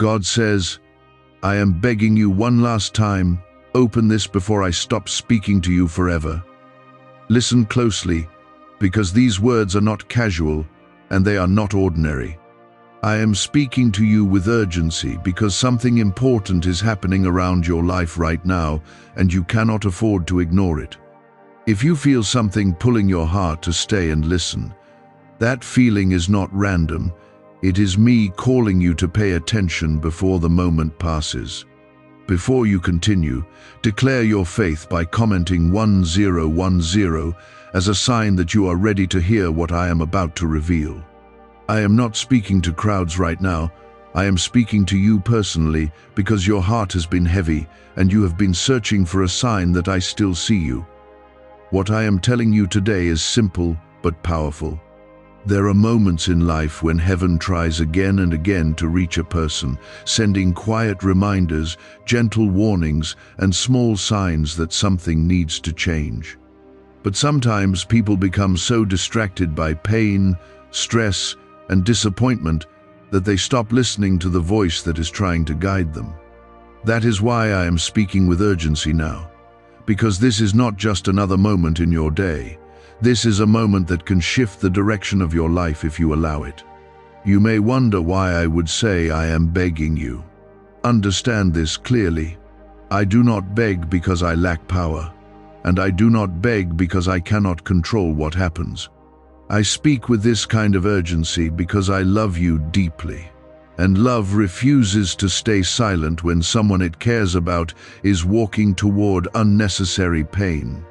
God says, I am begging you one last time, open this before I stop speaking to you forever. Listen closely, because these words are not casual and they are not ordinary. I am speaking to you with urgency because something important is happening around your life right now and you cannot afford to ignore it. If you feel something pulling your heart to stay and listen, that feeling is not random. It is me calling you to pay attention before the moment passes. Before you continue, declare your faith by commenting 1010 as a sign that you are ready to hear what I am about to reveal. I am not speaking to crowds right now. I am speaking to you personally because your heart has been heavy and you have been searching for a sign that I still see you. What I am telling you today is simple but powerful. There are moments in life when heaven tries again and again to reach a person, sending quiet reminders, gentle warnings, and small signs that something needs to change. But sometimes people become so distracted by pain, stress, and disappointment that they stop listening to the voice that is trying to guide them. That is why I am speaking with urgency now, because this is not just another moment in your day. This is a moment that can shift the direction of your life if you allow it. You may wonder why I would say I am begging you. Understand this clearly. I do not beg because I lack power, and I do not beg because I cannot control what happens. I speak with this kind of urgency because I love you deeply, and love refuses to stay silent when someone it cares about is walking toward unnecessary pain.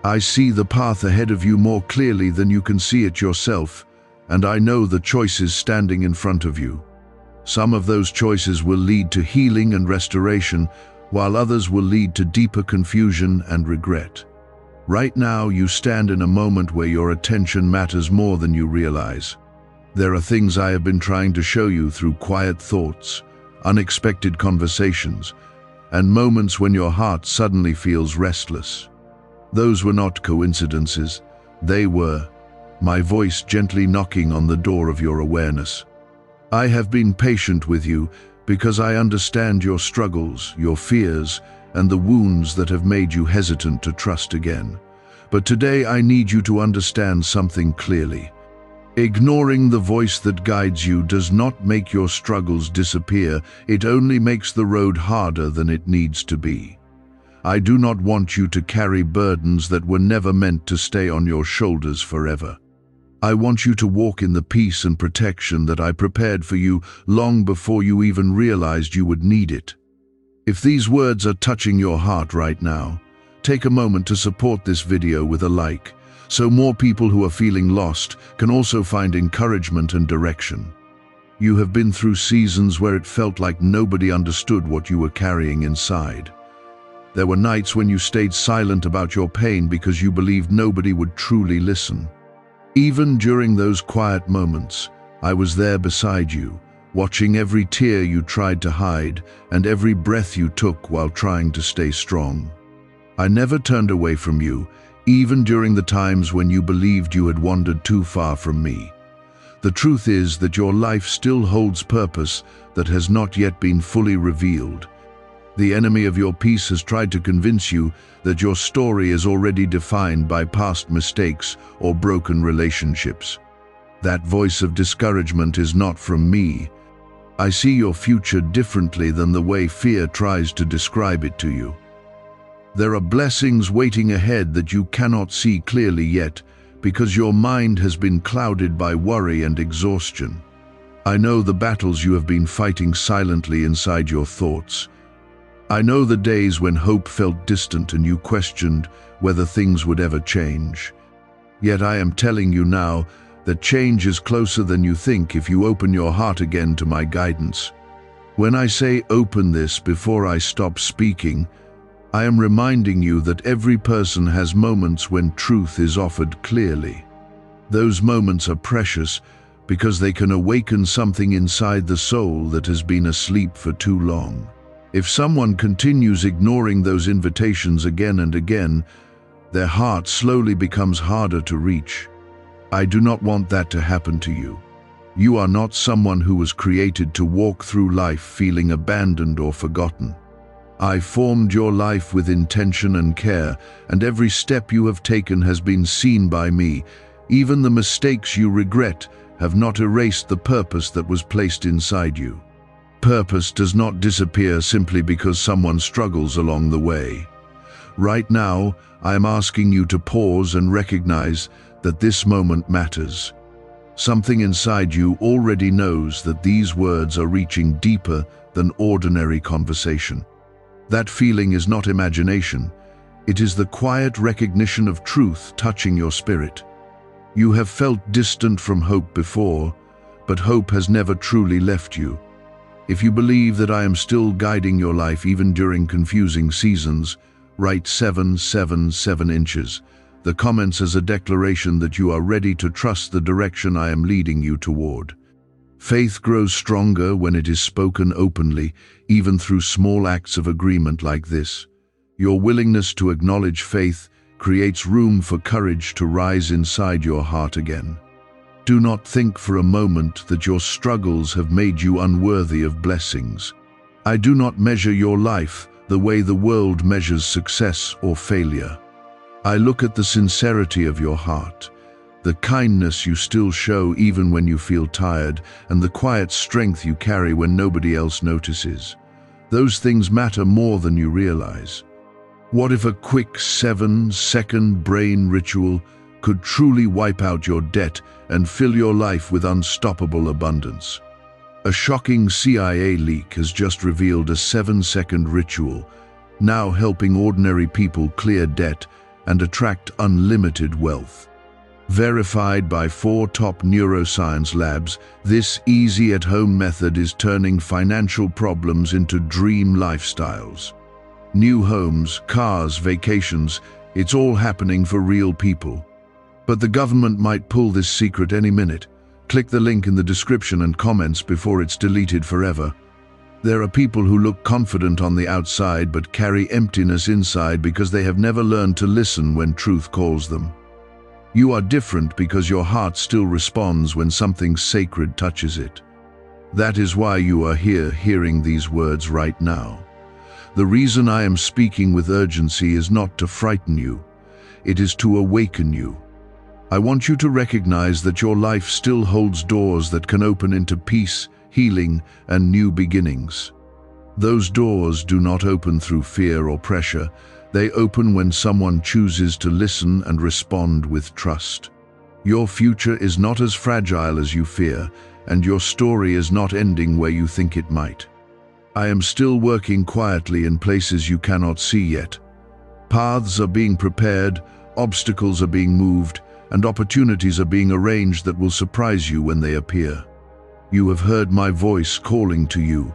I see the path ahead of you more clearly than you can see it yourself, and I know the choices standing in front of you. Some of those choices will lead to healing and restoration, while others will lead to deeper confusion and regret. Right now, you stand in a moment where your attention matters more than you realize. There are things I have been trying to show you through quiet thoughts, unexpected conversations, and moments when your heart suddenly feels restless. Those were not coincidences. They were my voice gently knocking on the door of your awareness. I have been patient with you because I understand your struggles, your fears, and the wounds that have made you hesitant to trust again. But today I need you to understand something clearly. Ignoring the voice that guides you does not make your struggles disappear. It only makes the road harder than it needs to be. I do not want you to carry burdens that were never meant to stay on your shoulders forever. I want you to walk in the peace and protection that I prepared for you long before you even realized you would need it. If these words are touching your heart right now, take a moment to support this video with a like, so more people who are feeling lost can also find encouragement and direction. You have been through seasons where it felt like nobody understood what you were carrying inside. There were nights when you stayed silent about your pain because you believed nobody would truly listen. Even during those quiet moments, I was there beside you, watching every tear you tried to hide and every breath you took while trying to stay strong. I never turned away from you, even during the times when you believed you had wandered too far from me. The truth is that your life still holds purpose that has not yet been fully revealed. The enemy of your peace has tried to convince you that your story is already defined by past mistakes or broken relationships. That voice of discouragement is not from me. I see your future differently than the way fear tries to describe it to you. There are blessings waiting ahead that you cannot see clearly yet because your mind has been clouded by worry and exhaustion. I know the battles you have been fighting silently inside your thoughts. I know the days when hope felt distant and you questioned whether things would ever change. Yet I am telling you now that change is closer than you think if you open your heart again to my guidance. When I say open this before I stop speaking, I am reminding you that every person has moments when truth is offered clearly. Those moments are precious because they can awaken something inside the soul that has been asleep for too long. If someone continues ignoring those invitations again and again, their heart slowly becomes harder to reach. I do not want that to happen to you. You are not someone who was created to walk through life feeling abandoned or forgotten. I formed your life with intention and care, and every step you have taken has been seen by me. Even the mistakes you regret have not erased the purpose that was placed inside you. Purpose does not disappear simply because someone struggles along the way. Right now, I am asking you to pause and recognize that this moment matters. Something inside you already knows that these words are reaching deeper than ordinary conversation. That feeling is not imagination. It is the quiet recognition of truth touching your spirit. You have felt distant from hope before, but hope has never truly left you. If you believe that I am still guiding your life even during confusing seasons, write 777 inches. The comments as a declaration that you are ready to trust the direction I am leading you toward. Faith grows stronger when it is spoken openly, even through small acts of agreement like this. Your willingness to acknowledge faith creates room for courage to rise inside your heart again. Do not think for a moment that your struggles have made you unworthy of blessings. I do not measure your life the way the world measures success or failure. I look at the sincerity of your heart, the kindness you still show even when you feel tired, and the quiet strength you carry when nobody else notices. Those things matter more than you realize. What if a quick 7-second brain ritual could truly wipe out your debt and fill your life with unstoppable abundance? A shocking CIA leak has just revealed a 7-second ritual, now helping ordinary people clear debt and attract unlimited wealth. Verified by 4 top neuroscience labs, this easy at-home method is turning financial problems into dream lifestyles. New homes, cars, vacations, it's all happening for real people. But the government might pull this secret any minute. Click the link in the description and comments before it's deleted forever. There are people who look confident on the outside but carry emptiness inside because they have never learned to listen when truth calls them. You are different because your heart still responds when something sacred touches it. That is why you are here hearing these words right now. The reason I am speaking with urgency is not to frighten you. It is to awaken you. I want you to recognize that your life still holds doors that can open into peace, healing, and new beginnings. Those doors do not open through fear or pressure. They open when someone chooses to listen and respond with trust. Your future is not as fragile as you fear, and your story is not ending where you think it might. I am still working quietly in places you cannot see yet. Paths are being prepared, obstacles are being moved, and opportunities are being arranged that will surprise you when they appear. You have heard my voice calling to you,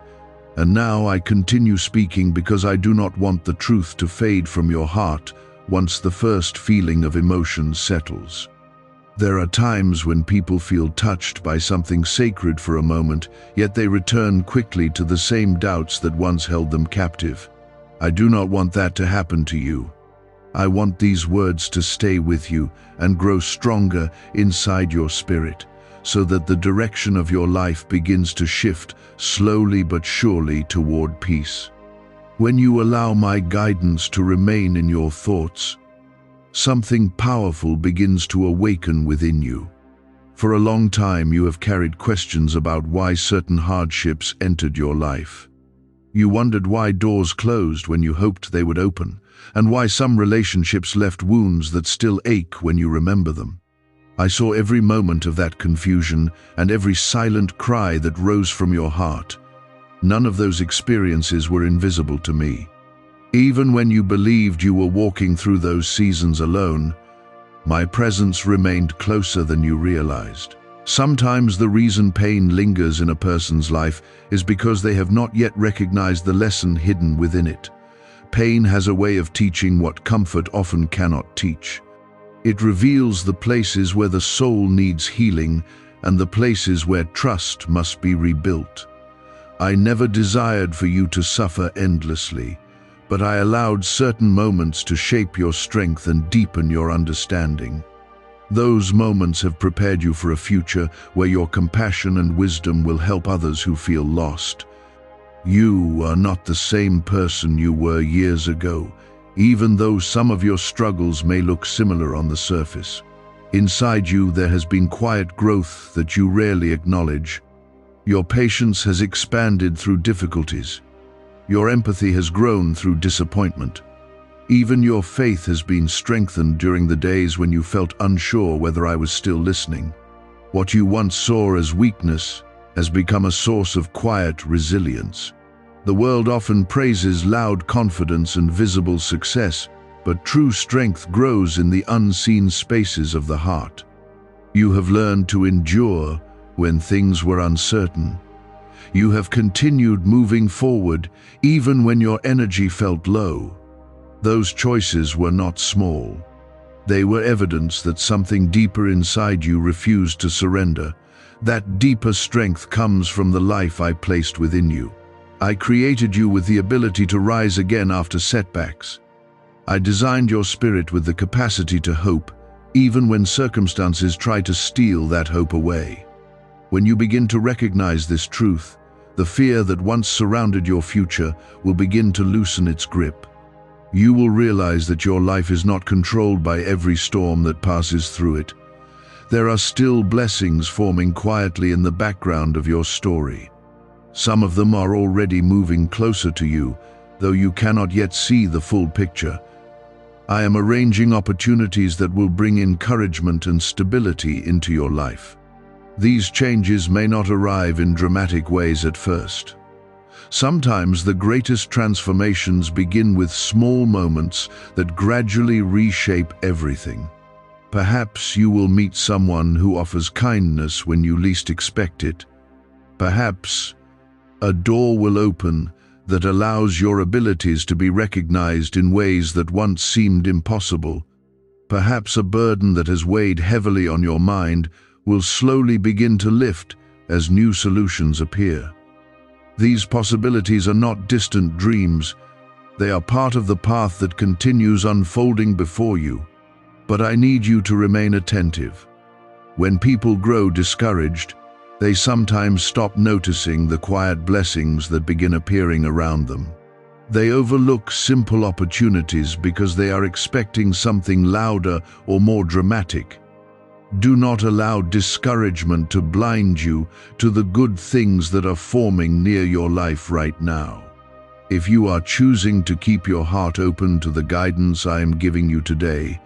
and now I continue speaking because I do not want the truth to fade from your heart once the first feeling of emotion settles. There are times when people feel touched by something sacred for a moment, yet they return quickly to the same doubts that once held them captive. I do not want that to happen to you. I want these words to stay with you and grow stronger inside your spirit, so that the direction of your life begins to shift slowly but surely toward peace. When you allow my guidance to remain in your thoughts, something powerful begins to awaken within you. For a long time you have carried questions about why certain hardships entered your life. You wondered why doors closed when you hoped they would open, and why some relationships left wounds that still ache when you remember them. I saw every moment of that confusion and every silent cry that rose from your heart. None of those experiences were invisible to me. Even when you believed you were walking through those seasons alone, my presence remained closer than you realized. Sometimes the reason pain lingers in a person's life is because they have not yet recognized the lesson hidden within it. Pain has a way of teaching what comfort often cannot teach. It reveals the places where the soul needs healing and the places where trust must be rebuilt. I never desired for you to suffer endlessly, but I allowed certain moments to shape your strength and deepen your understanding. Those moments have prepared you for a future where your compassion and wisdom will help others who feel lost. You are not the same person you were years ago, even though some of your struggles may look similar on the surface. Inside you, there has been quiet growth that you rarely acknowledge. Your patience has expanded through difficulties. Your empathy has grown through disappointment. Even your faith has been strengthened during the days when you felt unsure whether I was still listening. What you once saw as weakness has become a source of quiet resilience. The world often praises loud confidence and visible success, but true strength grows in the unseen spaces of the heart. You have learned to endure when things were uncertain. You have continued moving forward even when your energy felt low. Those choices were not small. They were evidence that something deeper inside you refused to surrender. That deeper strength comes from the life I placed within you. I created you with the ability to rise again after setbacks. I designed your spirit with the capacity to hope, even when circumstances try to steal that hope away. When you begin to recognize this truth, the fear that once surrounded your future will begin to loosen its grip. You will realize that your life is not controlled by every storm that passes through it. There are still blessings forming quietly in the background of your story. Some of them are already moving closer to you, though you cannot yet see the full picture. I am arranging opportunities that will bring encouragement and stability into your life. These changes may not arrive in dramatic ways at first. Sometimes the greatest transformations begin with small moments that gradually reshape everything. Perhaps you will meet someone who offers kindness when you least expect it. Perhaps a door will open that allows your abilities to be recognized in ways that once seemed impossible. Perhaps a burden that has weighed heavily on your mind will slowly begin to lift as new solutions appear. These possibilities are not distant dreams. They are part of the path that continues unfolding before you. But I need you to remain attentive. When people grow discouraged, they sometimes stop noticing the quiet blessings that begin appearing around them. They overlook simple opportunities because they are expecting something louder or more dramatic. Do not allow discouragement to blind you to the good things that are forming near your life right now. If you are choosing to keep your heart open to the guidance I am giving you today,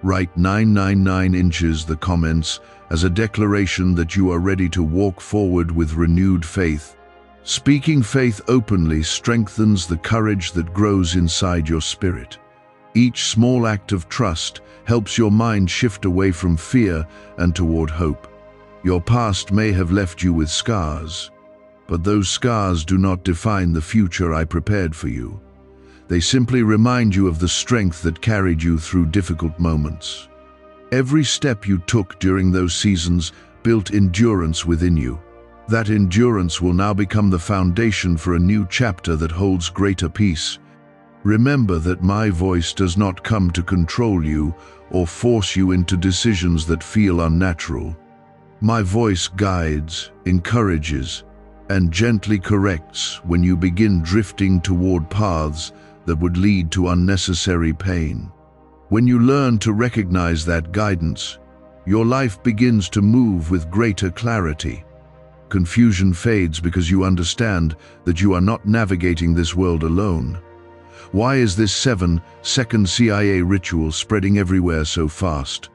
write 999 inches the comments as a declaration that you are ready to walk forward with renewed faith. Speaking faith openly strengthens the courage that grows inside your spirit. Each small act of trust helps your mind shift away from fear and toward hope. Your past may have left you with scars, but those scars do not define the future I prepared for you. They simply remind you of the strength that carried you through difficult moments. Every step you took during those seasons built endurance within you. That endurance will now become the foundation for a new chapter that holds greater peace. Remember that my voice does not come to control you or force you into decisions that feel unnatural. My voice guides, encourages, and gently corrects when you begin drifting toward paths that would lead to unnecessary pain. When you learn to recognize that guidance, your life begins to move with greater clarity. Confusion fades because you understand that you are not navigating this world alone. Why is this 7-second CIA ritual spreading everywhere so fast?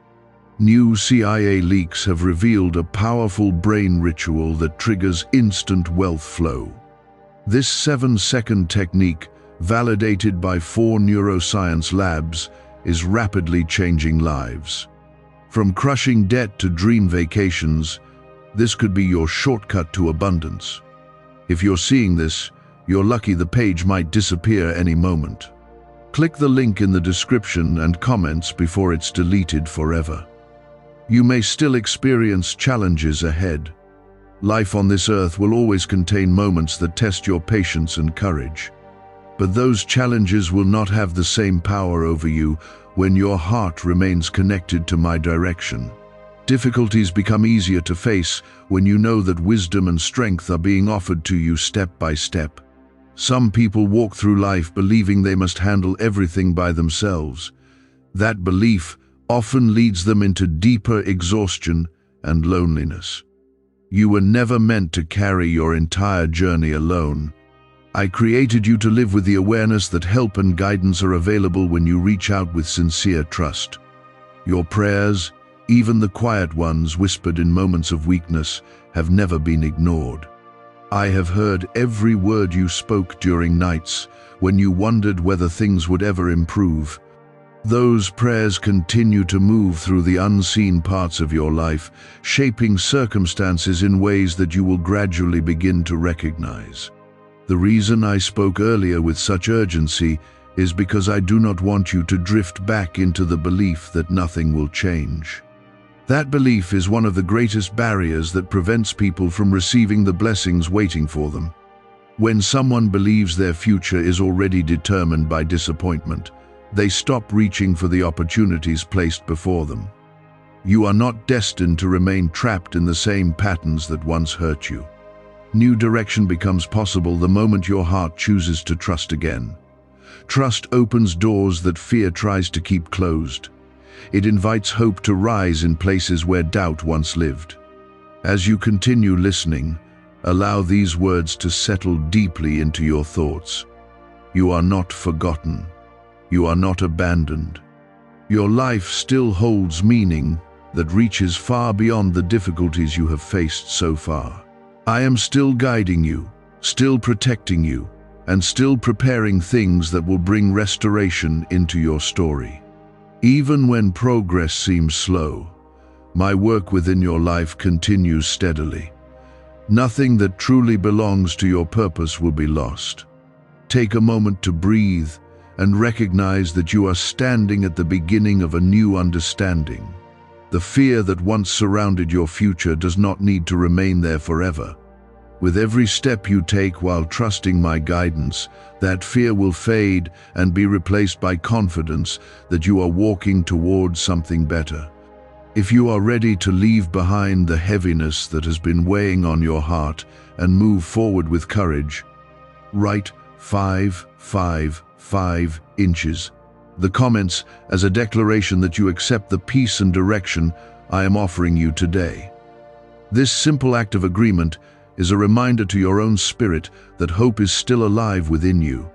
New CIA leaks have revealed a powerful brain ritual that triggers instant wealth flow. This 7-second technique, validated by 4 neuroscience labs, is rapidly changing lives. From crushing debt to dream vacations, this could be your shortcut to abundance. If you're seeing this, you're lucky. The page might disappear any moment. Click the link in the description and comments before it's deleted forever. You may still experience challenges ahead. Life on this earth will always contain moments that test your patience and courage. But those challenges will not have the same power over you when your heart remains connected to my direction. Difficulties become easier to face when you know that wisdom and strength are being offered to you step by step. Some people walk through life believing they must handle everything by themselves. That belief often leads them into deeper exhaustion and loneliness. You were never meant to carry your entire journey alone. I created you to live with the awareness that help and guidance are available when you reach out with sincere trust. Your prayers, even the quiet ones whispered in moments of weakness, have never been ignored. I have heard every word you spoke during nights when you wondered whether things would ever improve. Those prayers continue to move through the unseen parts of your life, shaping circumstances in ways that you will gradually begin to recognize. The reason I spoke earlier with such urgency is because I do not want you to drift back into the belief that nothing will change. That belief is one of the greatest barriers that prevents people from receiving the blessings waiting for them. When someone believes their future is already determined by disappointment, they stop reaching for the opportunities placed before them. You are not destined to remain trapped in the same patterns that once hurt you. New direction becomes possible the moment your heart chooses to trust again. Trust opens doors that fear tries to keep closed. It invites hope to rise in places where doubt once lived. As you continue listening, allow these words to settle deeply into your thoughts. You are not forgotten. You are not abandoned. Your life still holds meaning that reaches far beyond the difficulties you have faced so far. I am still guiding you, still protecting you, and still preparing things that will bring restoration into your story. Even when progress seems slow, my work within your life continues steadily. Nothing that truly belongs to your purpose will be lost. Take a moment to breathe and recognize that you are standing at the beginning of a new understanding. The fear that once surrounded your future does not need to remain there forever. With every step you take while trusting my guidance, that fear will fade and be replaced by confidence that you are walking towards something better. If you are ready to leave behind the heaviness that has been weighing on your heart and move forward with courage, write 5 inches. The comments as a declaration that you accept the peace and direction I am offering you today. This simple act of agreement is a reminder to your own spirit that hope is still alive within you.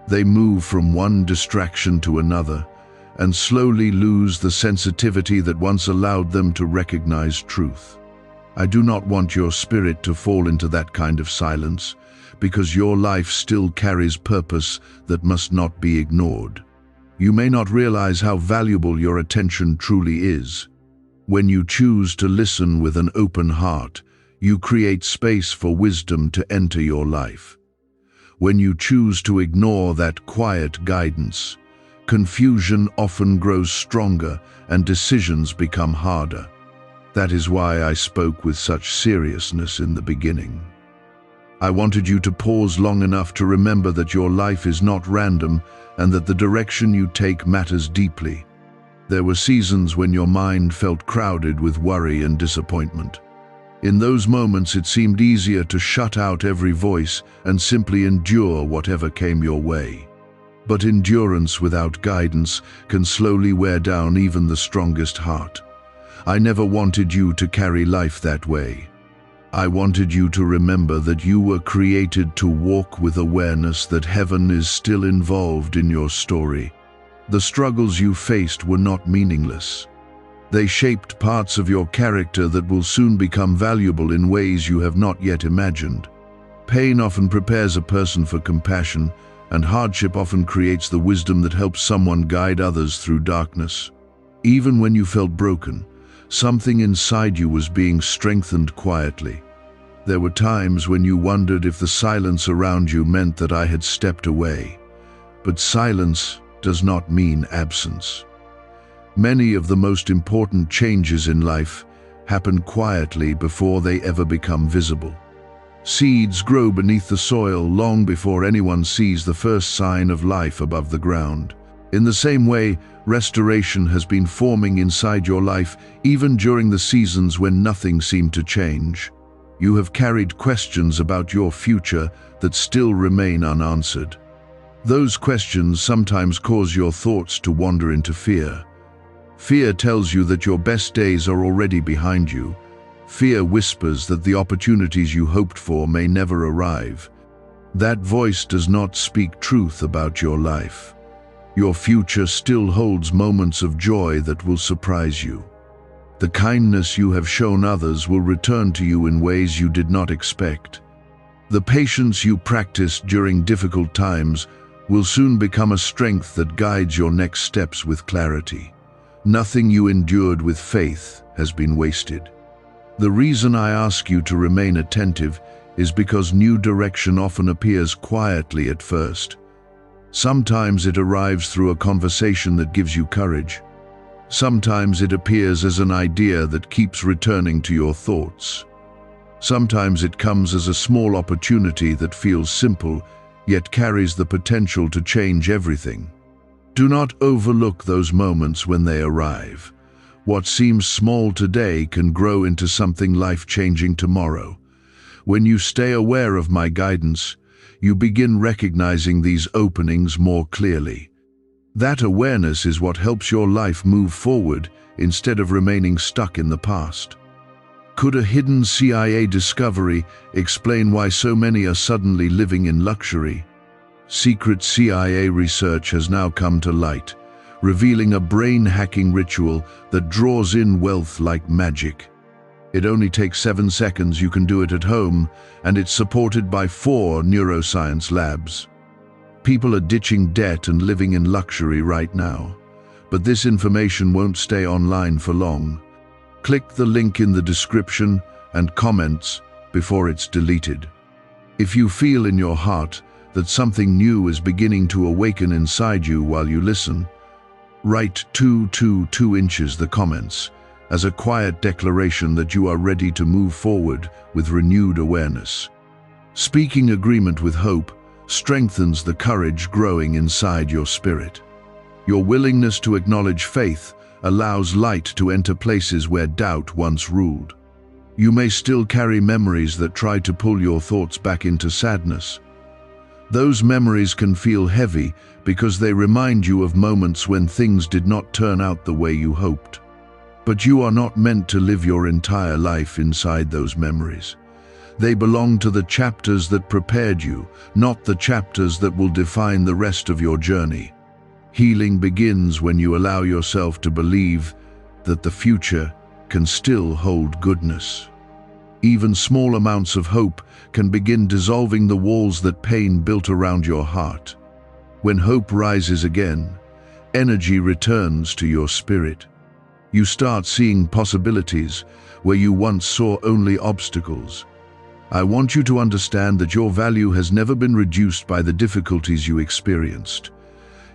They move from one distraction to another and slowly lose the sensitivity that once allowed them to recognize truth. I do not want your spirit to fall into that kind of silence, because your life still carries purpose that must not be ignored. You may not realize how valuable your attention truly is. When you choose to listen with an open heart, you create space for wisdom to enter your life. When you choose to ignore that quiet guidance, confusion often grows stronger and decisions become harder. That is why I spoke with such seriousness in the beginning. I wanted you to pause long enough to remember that your life is not random and that the direction you take matters deeply. There were seasons when your mind felt crowded with worry and disappointment. In those moments, it seemed easier to shut out every voice and simply endure whatever came your way. But endurance without guidance can slowly wear down even the strongest heart. I never wanted you to carry life that way. I wanted you to remember that you were created to walk with awareness that heaven is still involved in your story. The struggles you faced were not meaningless. They shaped parts of your character that will soon become valuable in ways you have not yet imagined. Pain often prepares a person for compassion, and hardship often creates the wisdom that helps someone guide others through darkness. Even when you felt broken, something inside you was being strengthened quietly. There were times when you wondered if the silence around you meant that I had stepped away. But silence does not mean absence. Many of the most important changes in life happen quietly before they ever become visible. Seeds grow beneath the soil long before anyone sees the first sign of life above the ground. In the same way, restoration has been forming inside your life even during the seasons when nothing seemed to change. You have carried questions about your future that still remain unanswered. Those questions sometimes cause your thoughts to wander into fear. Fear tells you that your best days are already behind you. Fear whispers that the opportunities you hoped for may never arrive. That voice does not speak truth about your life. Your future still holds moments of joy that will surprise you. The kindness you have shown others will return to you in ways you did not expect. The patience you practiced during difficult times will soon become a strength that guides your next steps with clarity. Nothing you endured with faith has been wasted. The reason I ask you to remain attentive is because new direction often appears quietly at first. Sometimes it arrives through a conversation that gives you courage. Sometimes it appears as an idea that keeps returning to your thoughts. Sometimes it comes as a small opportunity that feels simple, yet carries the potential to change everything. Do not overlook those moments when they arrive. What seems small today can grow into something life-changing tomorrow. When you stay aware of my guidance, you begin recognizing these openings more clearly. That awareness is what helps your life move forward instead of remaining stuck in the past. Could a hidden CIA discovery explain why so many are suddenly living in luxury? Secret CIA research has now come to light, revealing a brain-hacking ritual that draws in wealth like magic. It only takes 7 seconds, you can do it at home, and it's supported by 4 neuroscience labs. People are ditching debt and living in luxury right now. But this information won't stay online for long. Click the link in the description and comments before it's deleted. If you feel in your heart that something new is beginning to awaken inside you while you listen, write 2 inches the comments as a quiet declaration that you are ready to move forward with renewed awareness. Speaking agreement with hope strengthens the courage growing inside your spirit. Your willingness to acknowledge faith allows light to enter places where doubt once ruled. You may still carry memories that try to pull your thoughts back into sadness. Those memories can feel heavy because they remind you of moments when things did not turn out the way you hoped. But you are not meant to live your entire life inside those memories. They belong to the chapters that prepared you, not the chapters that will define the rest of your journey. Healing begins when you allow yourself to believe that the future can still hold goodness. Even small amounts of hope can begin dissolving the walls that pain built around your heart. When hope rises again, energy returns to your spirit. You start seeing possibilities where you once saw only obstacles. I want you to understand that your value has never been reduced by the difficulties you experienced.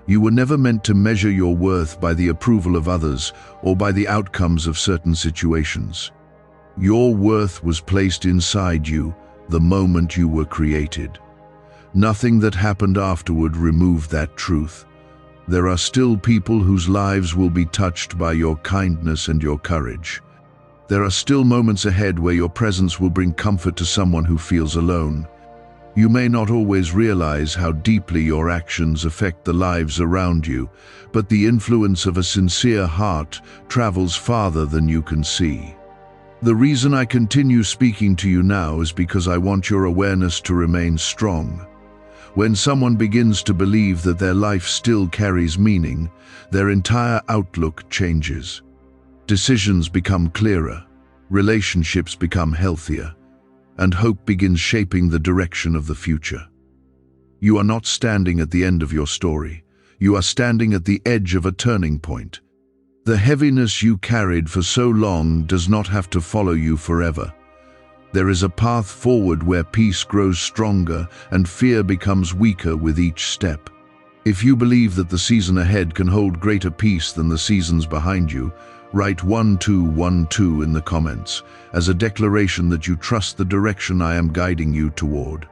You were never meant to measure your worth by the approval of others or by the outcomes of certain situations. Your worth was placed inside you the moment you were created. Nothing that happened afterward removed that truth. There are still people whose lives will be touched by your kindness and your courage. There are still moments ahead where your presence will bring comfort to someone who feels alone. You may not always realize how deeply your actions affect the lives around you, but the influence of a sincere heart travels farther than you can see. The reason I continue speaking to you now is because I want your awareness to remain strong. When someone begins to believe that their life still carries meaning, their entire outlook changes. Decisions become clearer, relationships become healthier, and hope begins shaping the direction of the future. You are not standing at the end of your story. You are standing at the edge of a turning point. The heaviness you carried for so long does not have to follow you forever. There is a path forward where peace grows stronger and fear becomes weaker with each step. If you believe that the season ahead can hold greater peace than the seasons behind you, write 1212 in the comments as a declaration that you trust the direction I am guiding you toward.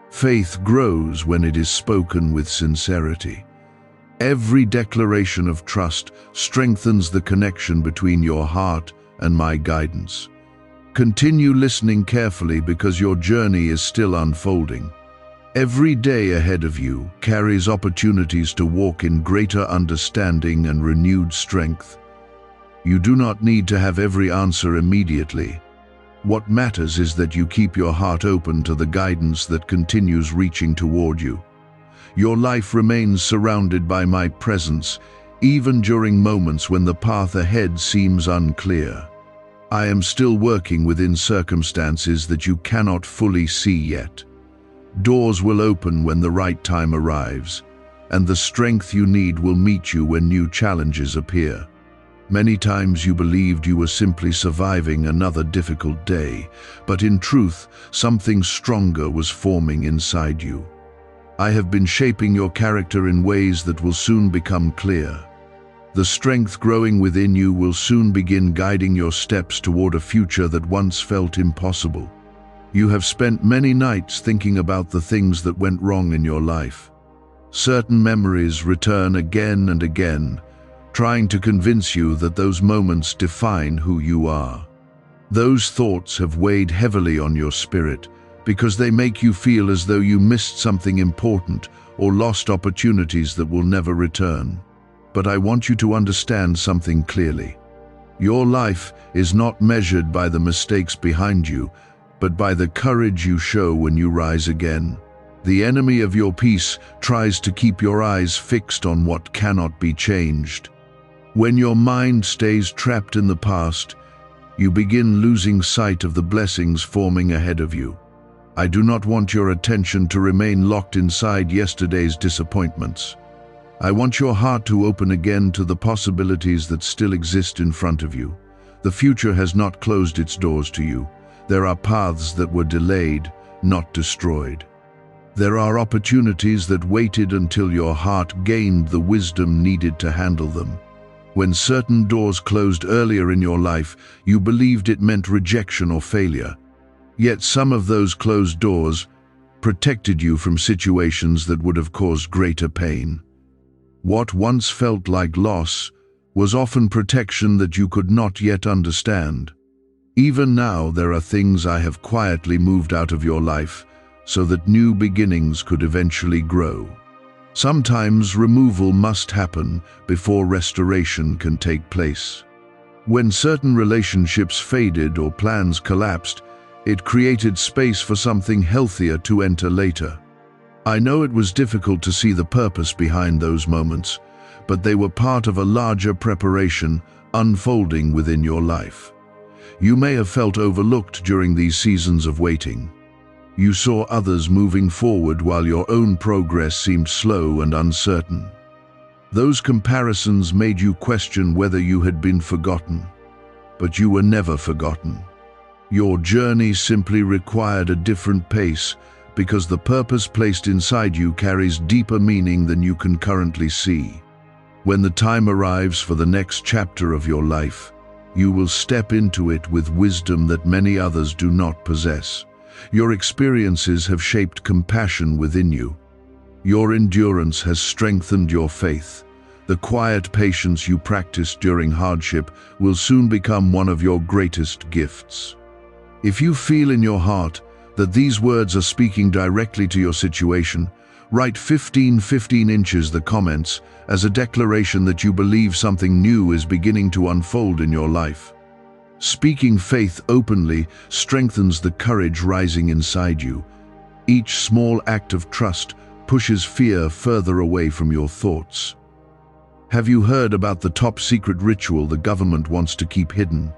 Faith grows when it is spoken with sincerity. Every declaration of trust strengthens the connection between your heart and my guidance. Continue listening carefully because your journey is still unfolding. Every day ahead of you carries opportunities to walk in greater understanding and renewed strength. You do not need to have every answer immediately. What matters is that you keep your heart open to the guidance that continues reaching toward you. Your life remains surrounded by my presence, even during moments when the path ahead seems unclear. I am still working within circumstances that you cannot fully see yet. Doors will open when the right time arrives, and the strength you need will meet you when new challenges appear. Many times you believed you were simply surviving another difficult day, but in truth, something stronger was forming inside you. I have been shaping your character in ways that will soon become clear. The strength growing within you will soon begin guiding your steps toward a future that once felt impossible. You have spent many nights thinking about the things that went wrong in your life. Certain memories return again and again, trying to convince you that those moments define who you are. Those thoughts have weighed heavily on your spirit because they make you feel as though you missed something important or lost opportunities that will never return. But I want you to understand something clearly. Your life is not measured by the mistakes behind you, but by the courage you show when you rise again. The enemy of your peace tries to keep your eyes fixed on what cannot be changed. When your mind stays trapped in the past, you begin losing sight of the blessings forming ahead of you. I do not want your attention to remain locked inside yesterday's disappointments. I want your heart to open again to the possibilities that still exist in front of you. The future has not closed its doors to you. There are paths that were delayed, not destroyed. There are opportunities that waited until your heart gained the wisdom needed to handle them. When certain doors closed earlier in your life, you believed it meant rejection or failure. Yet some of those closed doors protected you from situations that would have caused greater pain. What once felt like loss was often protection that you could not yet understand. Even now, there are things I have quietly moved out of your life so that new beginnings could eventually grow. Sometimes removal must happen before restoration can take place. When certain relationships faded or plans collapsed, it created space for something healthier to enter later. I know it was difficult to see the purpose behind those moments, but they were part of a larger preparation unfolding within your life. You may have felt overlooked during these seasons of waiting. You saw others moving forward while your own progress seemed slow and uncertain. Those comparisons made you question whether you had been forgotten. But you were never forgotten. Your journey simply required a different pace because the purpose placed inside you carries deeper meaning than you can currently see. When the time arrives for the next chapter of your life, you will step into it with wisdom that many others do not possess. Your experiences have shaped compassion within you. Your endurance has strengthened your faith. The quiet patience you practiced during hardship will soon become one of your greatest gifts. If you feel in your heart that these words are speaking directly to your situation, write 15 inches the comments as a declaration that you believe something new is beginning to unfold in your life. Speaking faith openly strengthens the courage rising inside you. Each small act of trust pushes fear further away from your thoughts. Have you heard about the top secret ritual the government wants to keep hidden?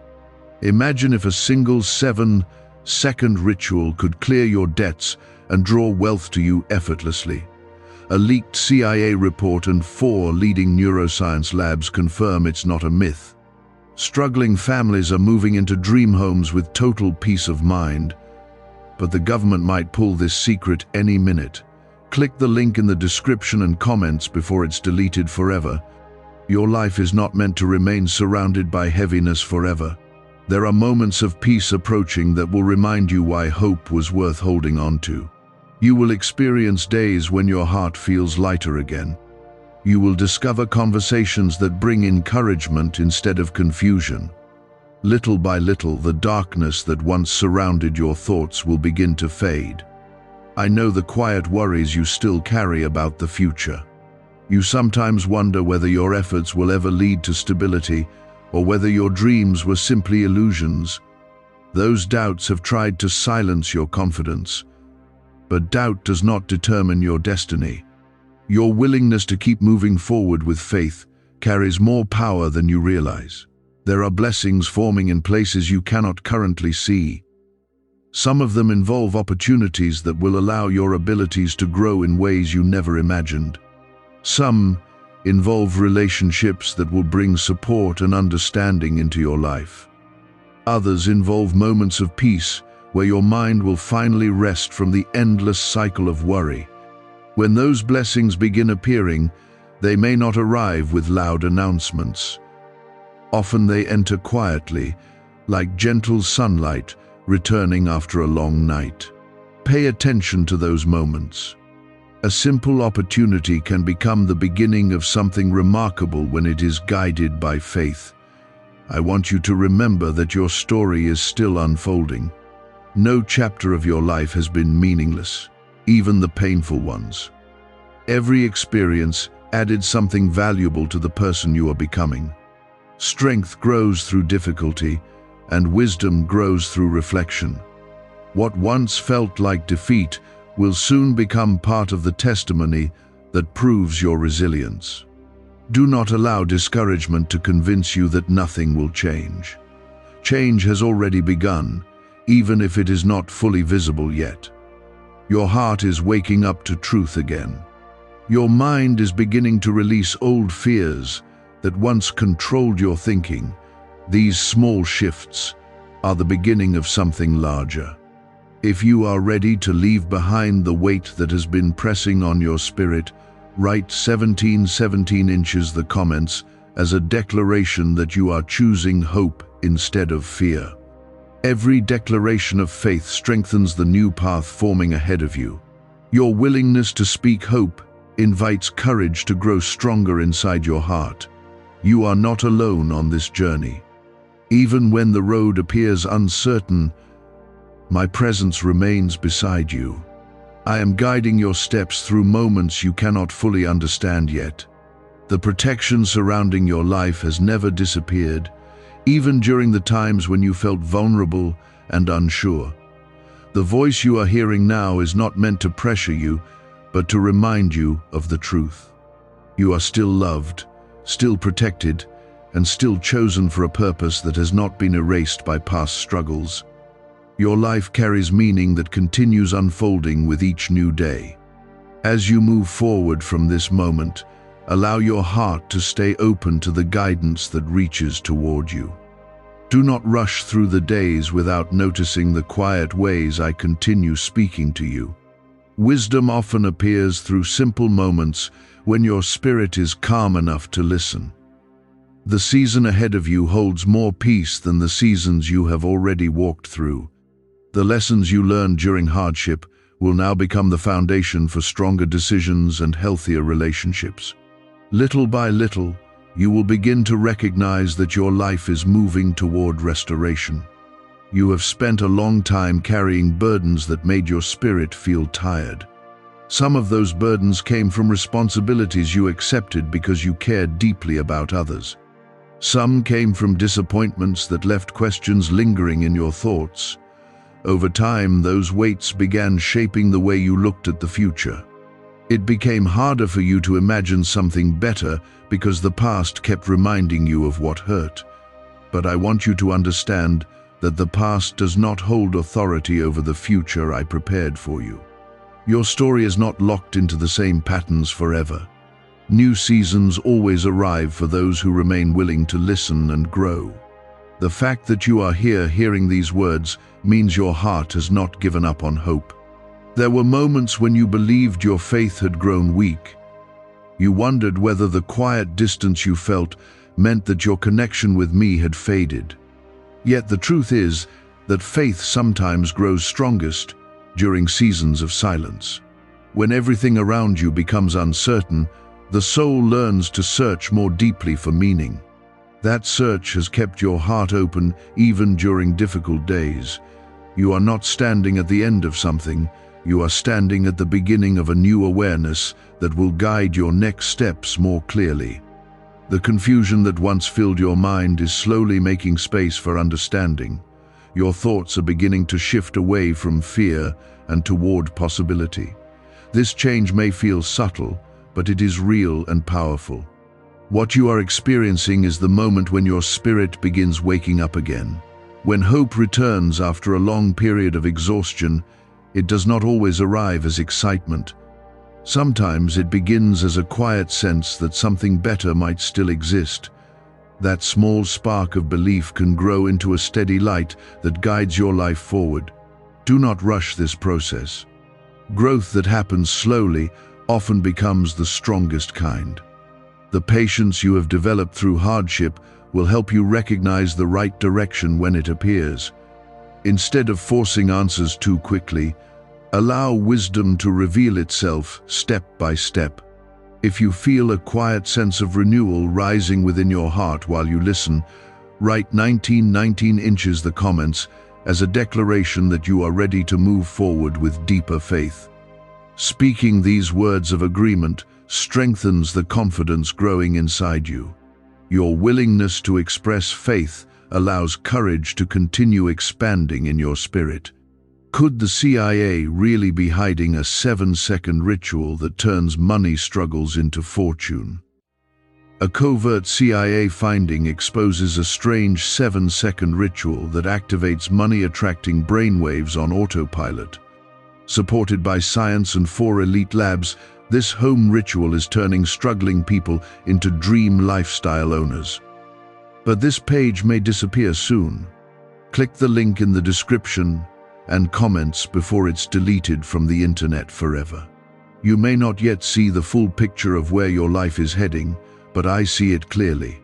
Imagine if a single 7-second ritual could clear your debts and draw wealth to you effortlessly. A leaked CIA report and 4 leading neuroscience labs confirm it's not a myth. Struggling families are moving into dream homes with total peace of mind. But the government might pull this secret any minute. Click the link in the description and comments before it's deleted forever. Your life is not meant to remain surrounded by heaviness forever. There are moments of peace approaching that will remind you why hope was worth holding on to. You will experience days when your heart feels lighter again. You will discover conversations that bring encouragement instead of confusion. Little by little, the darkness that once surrounded your thoughts will begin to fade. I know the quiet worries you still carry about the future. You sometimes wonder whether your efforts will ever lead to stability, or whether your dreams were simply illusions. Those doubts have tried to silence your confidence. But doubt does not determine your destiny. Your willingness to keep moving forward with faith carries more power than you realize. There are blessings forming in places you cannot currently see. Some of them involve opportunities that will allow your abilities to grow in ways you never imagined. Some involve relationships that will bring support and understanding into your life. Others involve moments of peace where your mind will finally rest from the endless cycle of worry. When those blessings begin appearing, they may not arrive with loud announcements. Often they enter quietly, like gentle sunlight returning after a long night. Pay attention to those moments. A simple opportunity can become the beginning of something remarkable when it is guided by faith. I want you to remember that your story is still unfolding. No chapter of your life has been meaningless, even the painful ones. Every experience added something valuable to the person you are becoming. Strength grows through difficulty, and wisdom grows through reflection. What once felt like defeat will soon become part of the testimony that proves your resilience. Do not allow discouragement to convince you that nothing will change. Change has already begun, even if it is not fully visible yet. Your heart is waking up to truth again. Your mind is beginning to release old fears that once controlled your thinking. These small shifts are the beginning of something larger. If you are ready to leave behind the weight that has been pressing on your spirit, write 17 inches the comments as a declaration that you are choosing hope instead of fear. Every declaration of faith strengthens the new path forming ahead of you. Your willingness to speak hope invites courage to grow stronger inside your heart. You are not alone on this journey. Even when the road appears uncertain, my presence remains beside you. I am guiding your steps through moments you cannot fully understand yet. The protection surrounding your life has never disappeared, even during the times when you felt vulnerable and unsure. The voice you are hearing now is not meant to pressure you, but to remind you of the truth. You are still loved, still protected, and still chosen for a purpose that has not been erased by past struggles. Your life carries meaning that continues unfolding with each new day. As you move forward from this moment, allow your heart to stay open to the guidance that reaches toward you. Do not rush through the days without noticing the quiet ways I continue speaking to you. Wisdom often appears through simple moments when your spirit is calm enough to listen. The season ahead of you holds more peace than the seasons you have already walked through. The lessons you learned during hardship will now become the foundation for stronger decisions and healthier relationships. Little by little, you will begin to recognize that your life is moving toward restoration. You have spent a long time carrying burdens that made your spirit feel tired. Some of those burdens came from responsibilities you accepted because you cared deeply about others. Some came from disappointments that left questions lingering in your thoughts. Over time, those weights began shaping the way you looked at the future. It became harder for you to imagine something better because the past kept reminding you of what hurt. But I want you to understand that the past does not hold authority over the future I prepared for you. Your story is not locked into the same patterns forever. New seasons always arrive for those who remain willing to listen and grow. The fact that you are here hearing these words means your heart has not given up on hope. There were moments when you believed your faith had grown weak. You wondered whether the quiet distance you felt meant that your connection with me had faded. Yet the truth is that faith sometimes grows strongest during seasons of silence. When everything around you becomes uncertain, The soul learns to search more deeply for meaning. That search has kept your heart open even during difficult days. You are not standing at the end of something, you are standing at the beginning of a new awareness that will guide your next steps more clearly. The confusion that once filled your mind is slowly making space for understanding. Your thoughts are beginning to shift away from fear and toward possibility. This change may feel subtle, but it is real and powerful. What you are experiencing is the moment when your spirit begins waking up again. When hope returns after a long period of exhaustion, it does not always arrive as excitement. Sometimes it begins as a quiet sense that something better might still exist. That small spark of belief can grow into a steady light that guides your life forward. Do not rush this process. Growth that happens slowly often becomes the strongest kind. The patience you have developed through hardship will help you recognize the right direction when it appears. Instead of forcing answers too quickly, allow wisdom to reveal itself step by step. If you feel a quiet sense of renewal rising within your heart while you listen, write 1919 inches the comments as a declaration that you are ready to move forward with deeper faith. Speaking these words of agreement strengthens the confidence growing inside you. Your willingness to express faith allows courage to continue expanding in your spirit. Could the CIA really be hiding a 7-second ritual that turns money struggles into fortune? A covert CIA finding exposes a strange 7-second ritual that activates money-attracting brainwaves on autopilot. Supported by science and 4 elite labs, this home ritual is turning struggling people into dream lifestyle owners. But this page may disappear soon. Click the link in the description and comments before it's deleted from the internet forever. You may not yet see the full picture of where your life is heading, but I see it clearly.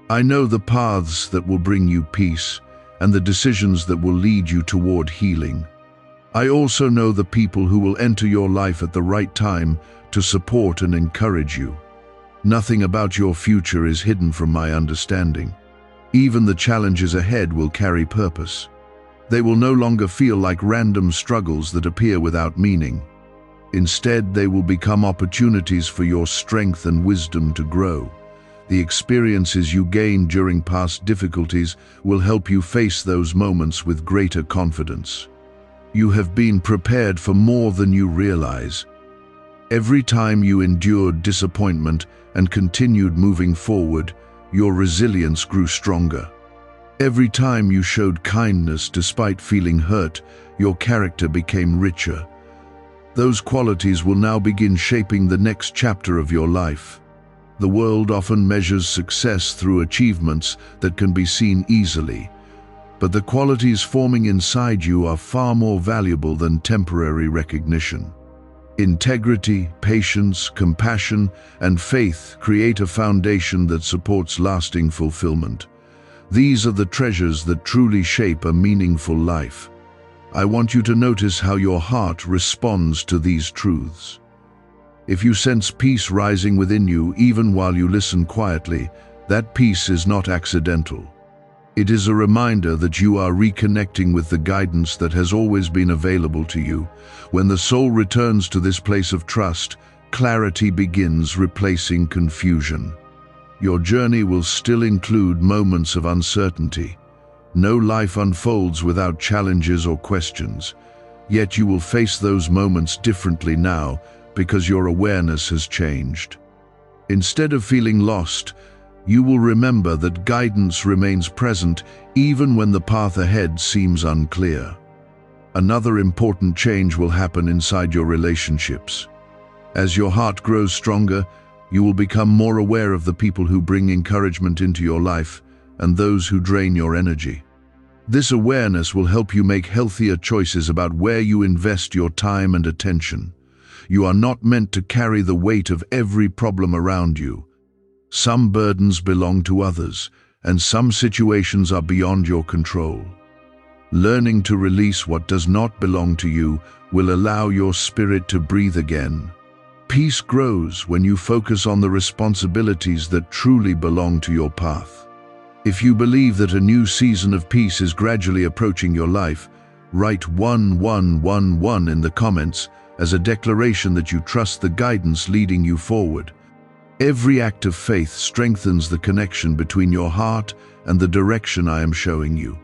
I know the paths that will bring you peace and the decisions that will lead you toward healing. I also know the people who will enter your life at the right time to support and encourage you. Nothing about your future is hidden from my understanding. Even the challenges ahead will carry purpose. They will no longer feel like random struggles that appear without meaning. Instead, they will become opportunities for your strength and wisdom to grow. The experiences you gained during past difficulties will help you face those moments with greater confidence. You have been prepared for more than you realize. Every time you endured disappointment and continued moving forward, your resilience grew stronger. Every time you showed kindness despite feeling hurt, your character became richer. Those qualities will now begin shaping the next chapter of your life. The world often measures success through achievements that can be seen easily, but the qualities forming inside you are far more valuable than temporary recognition. Integrity, patience, compassion, and faith create a foundation that supports lasting fulfillment. These are the treasures that truly shape a meaningful life. I want you to notice how your heart responds to these truths. If you sense peace rising within you even while you listen quietly, that peace is not accidental. It is a reminder that you are reconnecting with the guidance that has always been available to you. When the soul returns to this place of trust, clarity begins replacing confusion. Your journey will still include moments of uncertainty. No life unfolds without challenges or questions. Yet you will face those moments differently now because your awareness has changed. Instead of feeling lost, you will remember that guidance remains present even when the path ahead seems unclear. Another important change will happen inside your relationships. As your heart grows stronger, you will become more aware of the people who bring encouragement into your life and those who drain your energy. This awareness will help you make healthier choices about where you invest your time and attention. You are not meant to carry the weight of every problem around you. Some burdens belong to others, and some situations are beyond your control. Learning to release what does not belong to you will allow your spirit to breathe again. Peace grows when you focus on the responsibilities that truly belong to your path. If you believe that a new season of peace is gradually approaching your life, write 1111 in the comments as a declaration that you trust the guidance leading you forward. Every act of faith strengthens the connection between your heart and the direction I am showing you.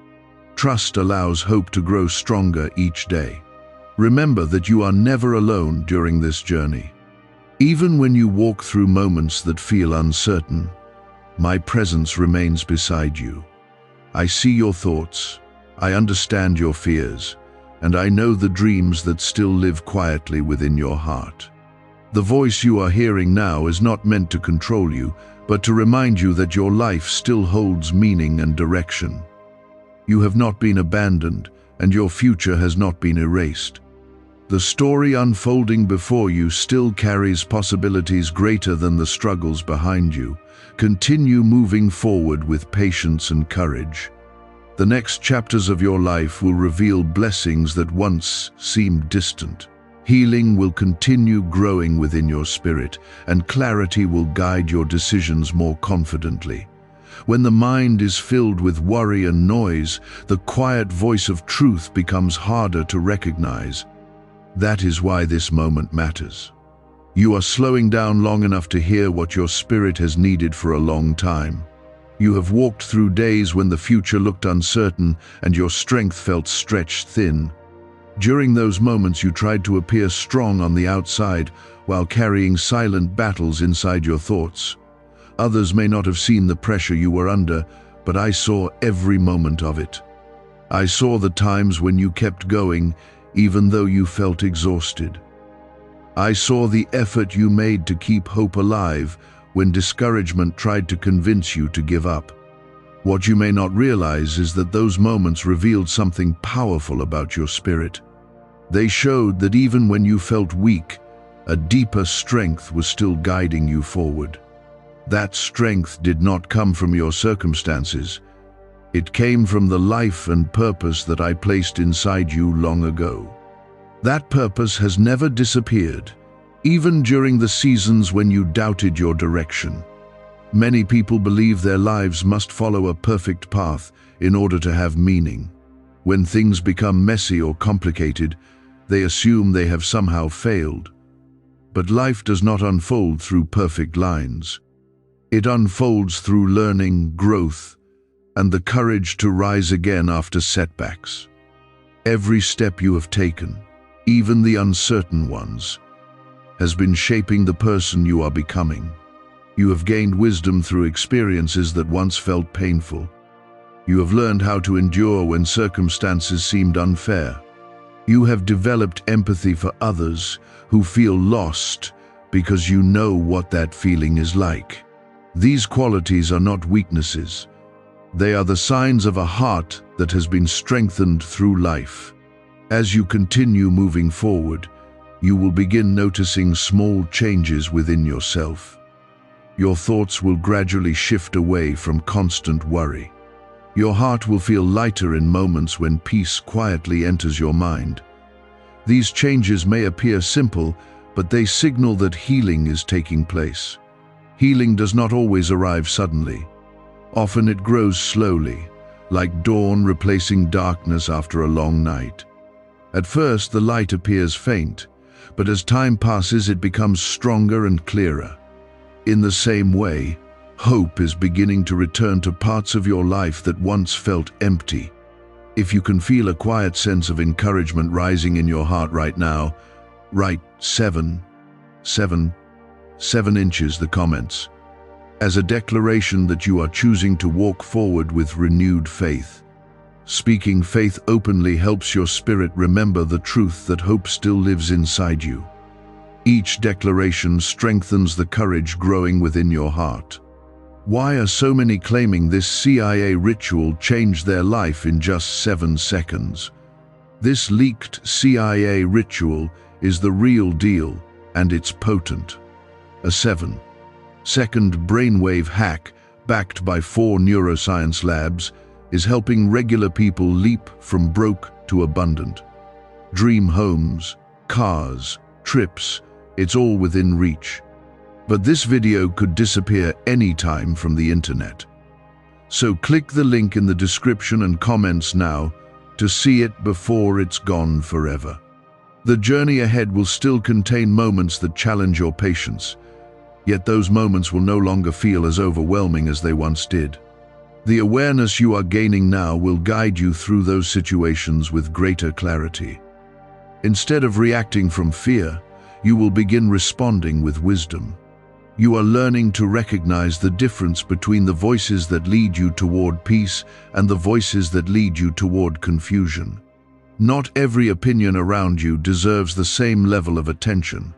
Trust allows hope to grow stronger each day. Remember that you are never alone during this journey. Even when you walk through moments that feel uncertain, my presence remains beside you. I see your thoughts, I understand your fears, and I know the dreams that still live quietly within your heart. The voice you are hearing now is not meant to control you, but to remind you that your life still holds meaning and direction. You have not been abandoned, and your future has not been erased. The story unfolding before you still carries possibilities greater than the struggles behind you. Continue moving forward with patience and courage. The next chapters of your life will reveal blessings that once seemed distant. Healing will continue growing within your spirit, and clarity will guide your decisions more confidently. When the mind is filled with worry and noise, the quiet voice of truth becomes harder to recognize. That is why this moment matters. You are slowing down long enough to hear what your spirit has needed for a long time. You have walked through days when the future looked uncertain and your strength felt stretched thin. During those moments, you tried to appear strong on the outside while carrying silent battles inside your thoughts. Others may not have seen the pressure you were under, but I saw every moment of it. I saw the times when you kept going, even though you felt exhausted. I saw the effort you made to keep hope alive when discouragement tried to convince you to give up. What you may not realize is that those moments revealed something powerful about your spirit. They showed that even when you felt weak, a deeper strength was still guiding you forward. That strength did not come from your circumstances. It came from the life and purpose that I placed inside you long ago. That purpose has never disappeared, even during the seasons when you doubted your direction. Many people believe their lives must follow a perfect path in order to have meaning. When things become messy or complicated, they assume they have somehow failed. But life does not unfold through perfect lines. It unfolds through learning, growth, and the courage to rise again after setbacks. Every step you have taken, even the uncertain ones, has been shaping the person you are becoming. You have gained wisdom through experiences that once felt painful. You have learned how to endure when circumstances seemed unfair. You have developed empathy for others who feel lost because you know what that feeling is like. These qualities are not weaknesses. They are the signs of a heart that has been strengthened through life. As you continue moving forward, you will begin noticing small changes within yourself. Your thoughts will gradually shift away from constant worry. Your heart will feel lighter in moments when peace quietly enters your mind. These changes may appear simple, but they signal that healing is taking place. Healing does not always arrive suddenly. Often it grows slowly, like dawn replacing darkness after a long night. At first, the light appears faint, but as time passes, it becomes stronger and clearer. In the same way, hope is beginning to return to parts of your life that once felt empty. If you can feel a quiet sense of encouragement rising in your heart right now, write 7 inches the comments, as a declaration that you are choosing to walk forward with renewed faith. Speaking faith openly helps your spirit remember the truth that hope still lives inside you. Each declaration strengthens the courage growing within your heart. Why are so many claiming this CIA ritual changed their life in just 7 seconds? This leaked CIA ritual is the real deal, and it's potent. A 7-second brainwave hack, backed by 4 neuroscience labs, is helping regular people leap from broke to abundant. Dream homes, cars, trips, It's all within reach. But this video could disappear anytime from the internet. So click the link in the description and comments now to see it before it's gone forever. The journey ahead will still contain moments that challenge your patience, yet those moments will no longer feel as overwhelming as they once did. The awareness you are gaining now will guide you through those situations with greater clarity. Instead of reacting from fear, you will begin responding with wisdom. You are learning to recognize the difference between the voices that lead you toward peace and the voices that lead you toward confusion. Not every opinion around you deserves the same level of attention.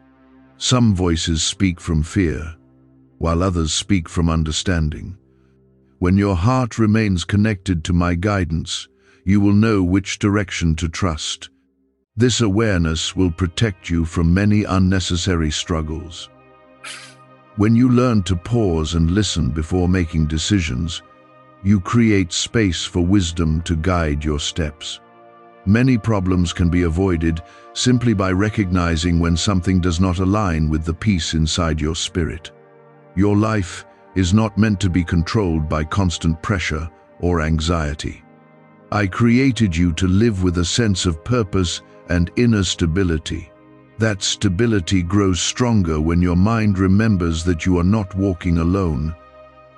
Some voices speak from fear, while others speak from understanding. When your heart remains connected to my guidance, you will know which direction to trust. This awareness will protect you from many unnecessary struggles. When you learn to pause and listen before making decisions, you create space for wisdom to guide your steps. Many problems can be avoided simply by recognizing when something does not align with the peace inside your spirit. Your life is not meant to be controlled by constant pressure or anxiety. I created you to live with a sense of purpose and inner stability. That stability grows stronger when your mind remembers that you are not walking alone.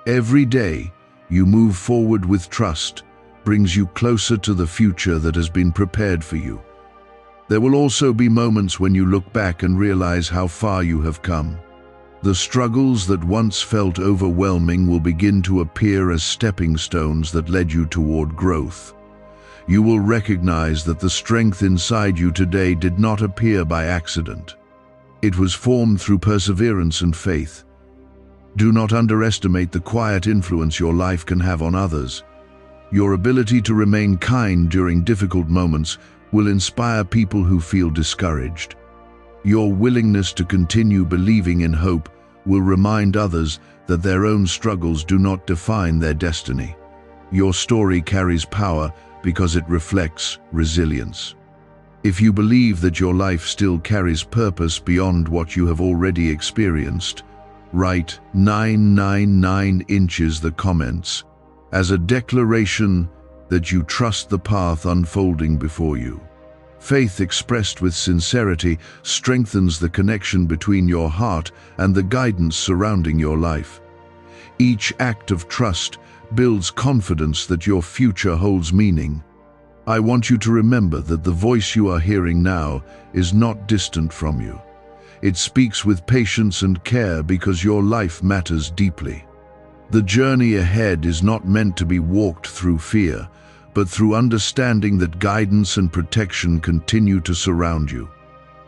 Every day, you move forward with trust, brings you closer to the future that has been prepared for you. There will also be moments when you look back and realize how far you have come. The struggles that once felt overwhelming will begin to appear as stepping stones that led you toward growth. You will recognize that the strength inside you today did not appear by accident. It was formed through perseverance and faith. Do not underestimate the quiet influence your life can have on others. Your ability to remain kind during difficult moments will inspire people who feel discouraged. Your willingness to continue believing in hope will remind others that their own struggles do not define their destiny. Your story carries power because it reflects resilience. If you believe that your life still carries purpose beyond what you have already experienced, write 999 inches the comments as a declaration that you trust the path unfolding before you. Faith expressed with sincerity strengthens the connection between your heart and the guidance surrounding your life. Each act of trust builds confidence that your future holds meaning. I want you to remember that the voice you are hearing now is not distant from you. It speaks with patience and care because your life matters deeply. The journey ahead is not meant to be walked through fear, but through understanding that guidance and protection continue to surround you.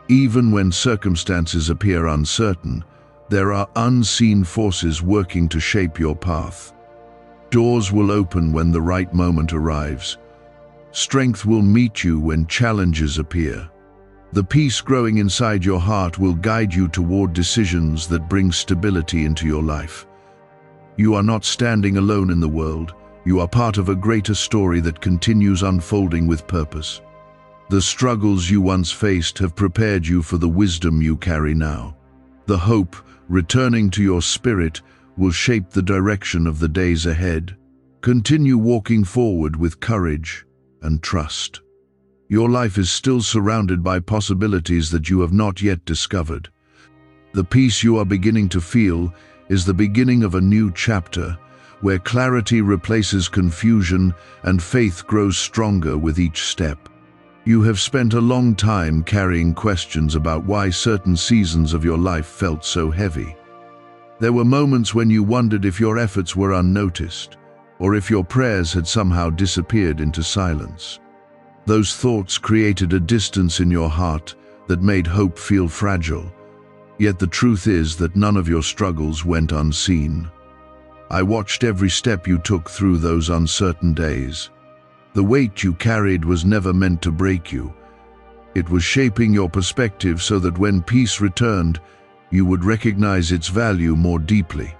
Even when circumstances appear uncertain, there are unseen forces working to shape your path. Doors will open when the right moment arrives. Strength will meet you when challenges appear. The peace growing inside your heart will guide you toward decisions that bring stability into your life. You are not standing alone in the world. You are part of a greater story that continues unfolding with purpose. The struggles you once faced have prepared you for the wisdom you carry now. The hope returning to your spirit will shape the direction of the days ahead. Continue walking forward with courage and trust. Your life is still surrounded by possibilities that you have not yet discovered. The peace you are beginning to feel is the beginning of a new chapter, where clarity replaces confusion and faith grows stronger with each step. You have spent a long time carrying questions about why certain seasons of your life felt so heavy. There were moments when you wondered if your efforts were unnoticed, or if your prayers had somehow disappeared into silence. Those thoughts created a distance in your heart that made hope feel fragile. Yet the truth is that none of your struggles went unseen. I watched every step you took through those uncertain days. The weight you carried was never meant to break you. It was shaping your perspective so that when peace returned, you would recognize its value more deeply.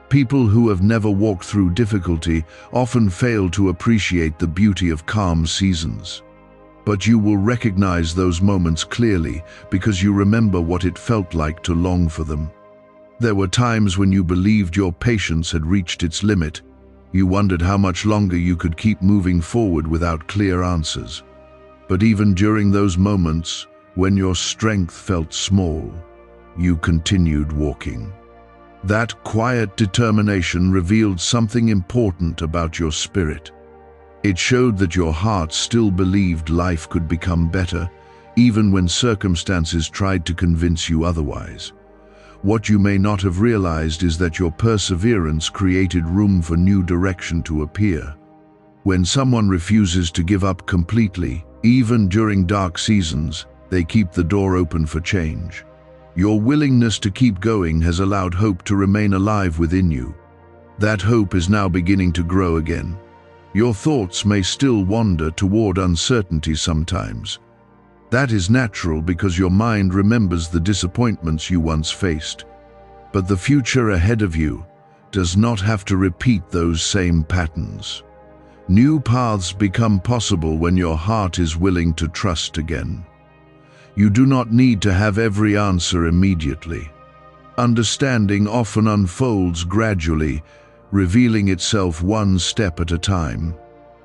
People who have never walked through difficulty often fail to appreciate the beauty of calm seasons. But you will recognize those moments clearly because you remember what it felt like to long for them. There were times when you believed your patience had reached its limit. You wondered how much longer you could keep moving forward without clear answers. But even during those moments, when your strength felt small, you continued walking. That quiet determination revealed something important about your spirit. It showed that your heart still believed life could become better, even when circumstances tried to convince you otherwise. What you may not have realized is that your perseverance created room for new direction to appear. When someone refuses to give up completely, even during dark seasons, they keep the door open for change. Your willingness to keep going has allowed hope to remain alive within you. That hope is now beginning to grow again. Your thoughts may still wander toward uncertainty sometimes. That is natural because your mind remembers the disappointments you once faced. But the future ahead of you does not have to repeat those same patterns. New paths become possible when your heart is willing to trust again. You do not need to have every answer immediately. Understanding often unfolds gradually, revealing itself one step at a time.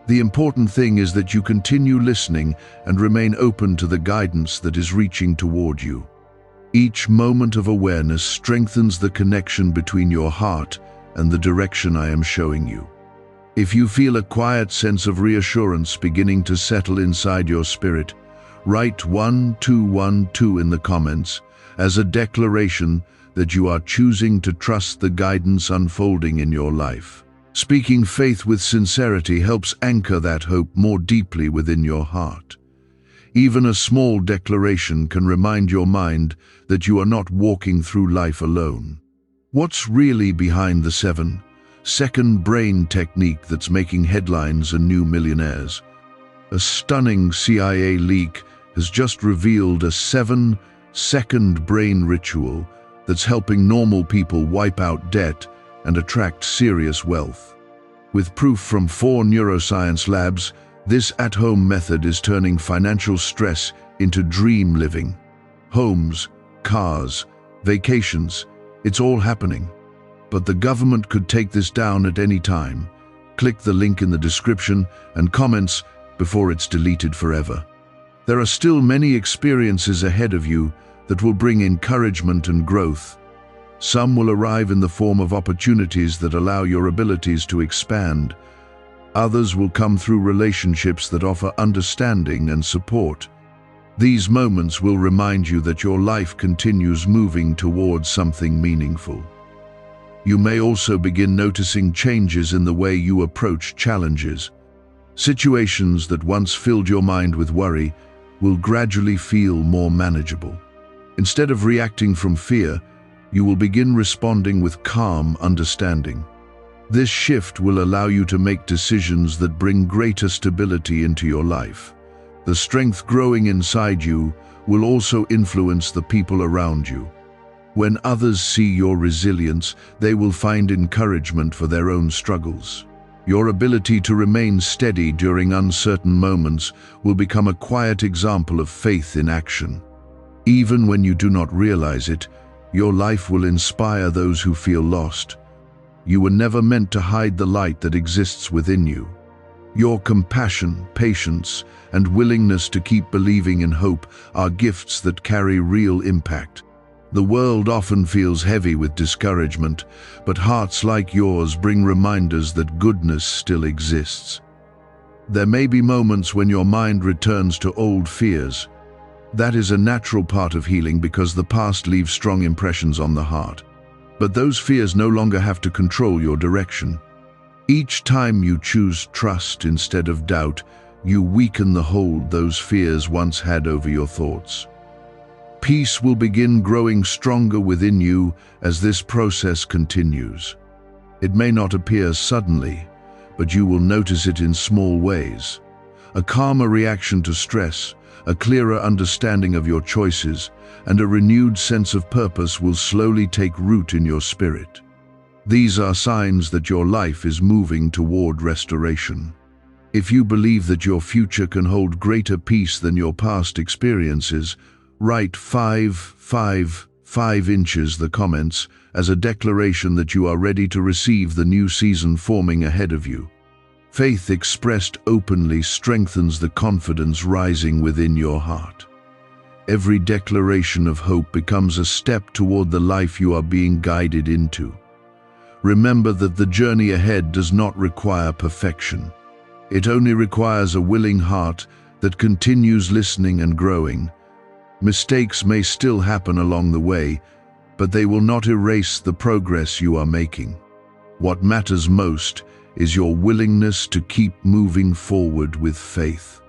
The important thing is that you continue listening and remain open to the guidance that is reaching toward you. Each moment of awareness strengthens the connection between your heart and the direction I am showing you. If you feel a quiet sense of reassurance beginning to settle inside your spirit, write 1212 in the comments as a declaration that you are choosing to trust the guidance unfolding in your life. Speaking faith with sincerity helps anchor that hope more deeply within your heart. Even a small declaration can remind your mind that you are not walking through life alone. What's really behind the 7-second brain technique that's making headlines and new millionaires? A stunning CIA leak has just revealed a 7-second brain ritual that's helping normal people wipe out debt and attract serious wealth. With proof from 4 neuroscience labs, this at-home method is turning financial stress into dream living. Homes, cars, vacations, it's all happening. But the government could take this down at any time. Click the link in the description and comments before it's deleted forever. There are still many experiences ahead of you that will bring encouragement and growth. Some will arrive in the form of opportunities that allow your abilities to expand. Others will come through relationships that offer understanding and support. These moments will remind you that your life continues moving towards something meaningful. You may also begin noticing changes in the way you approach challenges. Situations that once filled your mind with worry will gradually feel more manageable. Instead of reacting from fear, you will begin responding with calm understanding. This shift will allow you to make decisions that bring greater stability into your life. The strength growing inside you will also influence the people around you. When others see your resilience, they will find encouragement for their own struggles. Your ability to remain steady during uncertain moments will become a quiet example of faith in action. Even when you do not realize it, your life will inspire those who feel lost. You were never meant to hide the light that exists within you. Your compassion, patience, and willingness to keep believing in hope are gifts that carry real impact. The world often feels heavy with discouragement, but hearts like yours bring reminders that goodness still exists. There may be moments when your mind returns to old fears. That is a natural part of healing because the past leaves strong impressions on the heart. But those fears no longer have to control your direction. Each time you choose trust instead of doubt, you weaken the hold those fears once had over your thoughts. Peace will begin growing stronger within you as this process continues. It may not appear suddenly, but you will notice it in small ways. A calmer reaction to stress, a clearer understanding of your choices, and a renewed sense of purpose will slowly take root in your spirit. These are signs that your life is moving toward restoration. If you believe that your future can hold greater peace than your past experiences, write 5 inches the comments as a declaration that you are ready to receive the new season forming ahead of you. Faith expressed openly strengthens the confidence rising within your heart. Every declaration of hope becomes a step toward the life you are being guided into. Remember that the journey ahead does not require perfection. It only requires a willing heart that continues listening and growing. Mistakes may still happen along the way, but they will not erase the progress you are making. What matters most is your willingness to keep moving forward with faith.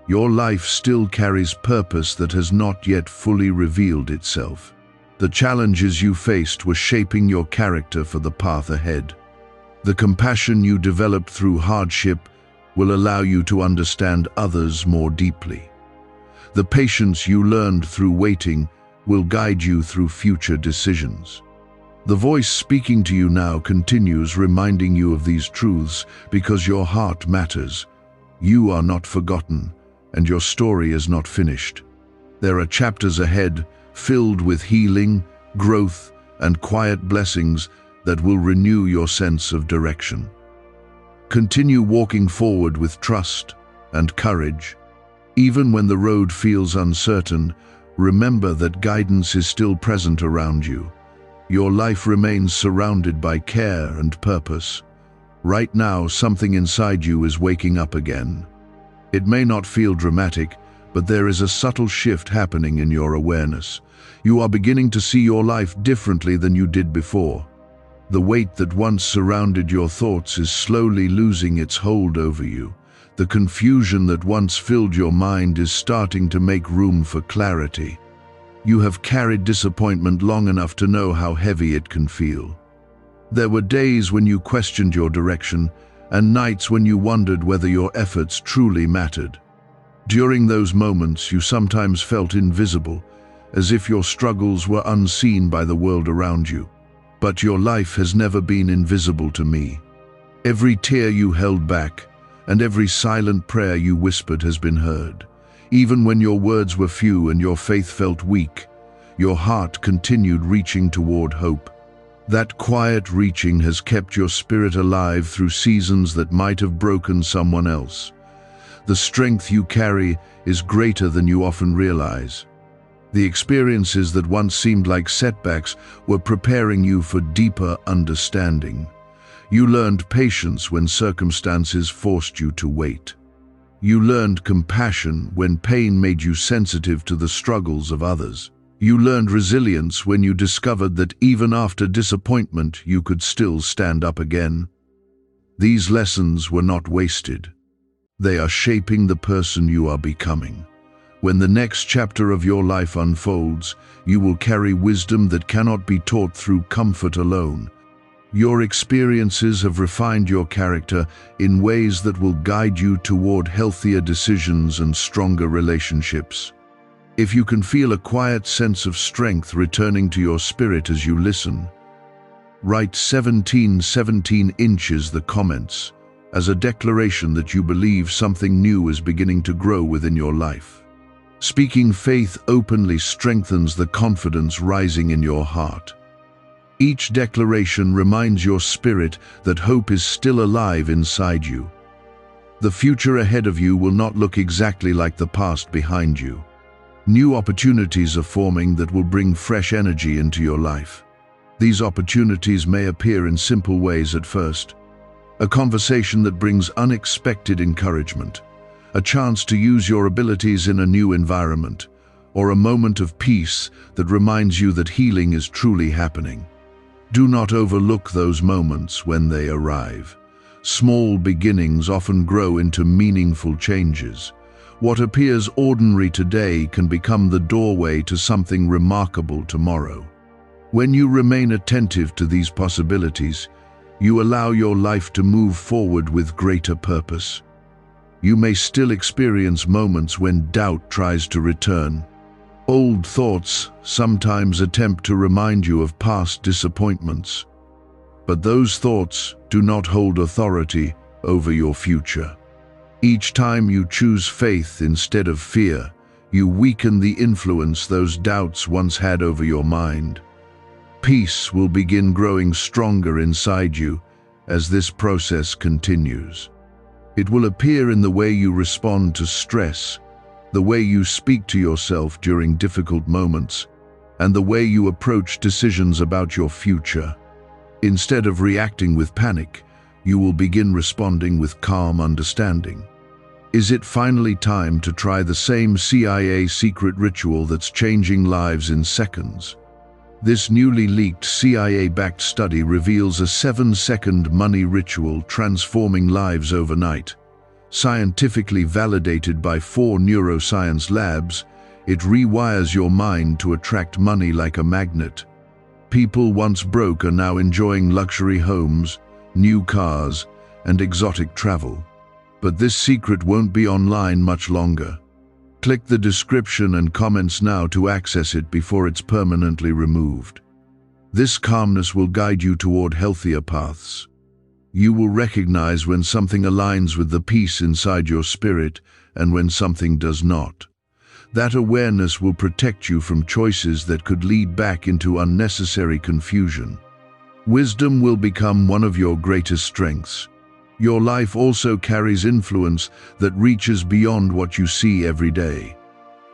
Your life still carries purpose that has not yet fully revealed itself. The challenges you faced were shaping your character for the path ahead. The compassion you developed through hardship will allow you to understand others more deeply. The patience you learned through waiting will guide you through future decisions. The voice speaking to you now continues reminding you of these truths because your heart matters. You are not forgotten, and your story is not finished. There are chapters ahead filled with healing, growth, and quiet blessings that will renew your sense of direction. Continue walking forward with trust and courage. Even when the road feels uncertain, remember that guidance is still present around you. Your life remains surrounded by care and purpose. Right now, something inside you is waking up again. It may not feel dramatic, but there is a subtle shift happening in your awareness. You are beginning to see your life differently than you did before. The weight that once surrounded your thoughts is slowly losing its hold over you. The confusion that once filled your mind is starting to make room for clarity. You have carried disappointment long enough to know how heavy it can feel. There were days when you questioned your direction, and nights when you wondered whether your efforts truly mattered. During those moments, you sometimes felt invisible, as if your struggles were unseen by the world around you. But your life has never been invisible to me. Every tear you held back, and every silent prayer you whispered has been heard. Even when your words were few and your faith felt weak, your heart continued reaching toward hope. That quiet reaching has kept your spirit alive through seasons that might have broken someone else. The strength you carry is greater than you often realize. The experiences that once seemed like setbacks were preparing you for deeper understanding. You learned patience when circumstances forced you to wait. You learned compassion when pain made you sensitive to the struggles of others. You learned resilience when you discovered that even after disappointment, you could still stand up again. These lessons were not wasted. They are shaping the person you are becoming. When the next chapter of your life unfolds, you will carry wisdom that cannot be taught through comfort alone. Your experiences have refined your character in ways that will guide you toward healthier decisions and stronger relationships. If you can feel a quiet sense of strength returning to your spirit as you listen, write 17 inches the comments as a declaration that you believe something new is beginning to grow within your life. Speaking faith openly strengthens the confidence rising in your heart. Each declaration reminds your spirit that hope is still alive inside you. The future ahead of you will not look exactly like the past behind you. New opportunities are forming that will bring fresh energy into your life. These opportunities may appear in simple ways at first. A conversation that brings unexpected encouragement, a chance to use your abilities in a new environment, or a moment of peace that reminds you that healing is truly happening. Do not overlook those moments when they arrive. Small beginnings often grow into meaningful changes. What appears ordinary today can become the doorway to something remarkable tomorrow. When you remain attentive to these possibilities, you allow your life to move forward with greater purpose. You may still experience moments when doubt tries to return. Old thoughts sometimes attempt to remind you of past disappointments. But those thoughts do not hold authority over your future. Each time you choose faith instead of fear, you weaken the influence those doubts once had over your mind. Peace will begin growing stronger inside you as this process continues. It will appear in the way you respond to stress, the way you speak to yourself during difficult moments, and the way you approach decisions about your future. Instead of reacting with panic, you will begin responding with calm understanding. Is it finally time to try the same CIA secret ritual that's changing lives in seconds? This newly leaked CIA-backed study reveals a 7-second money ritual transforming lives overnight. Scientifically validated by 4 neuroscience labs, it rewires your mind to attract money like a magnet. People once broke are now enjoying luxury homes, new cars, and exotic travel. But this secret won't be online much longer. Click the description and comments now to access it before it's permanently removed. This calmness will guide you toward healthier paths. You will recognize when something aligns with the peace inside your spirit and when something does not. That awareness will protect you from choices that could lead back into unnecessary confusion. Wisdom will become one of your greatest strengths. Your life also carries influence that reaches beyond what you see every day.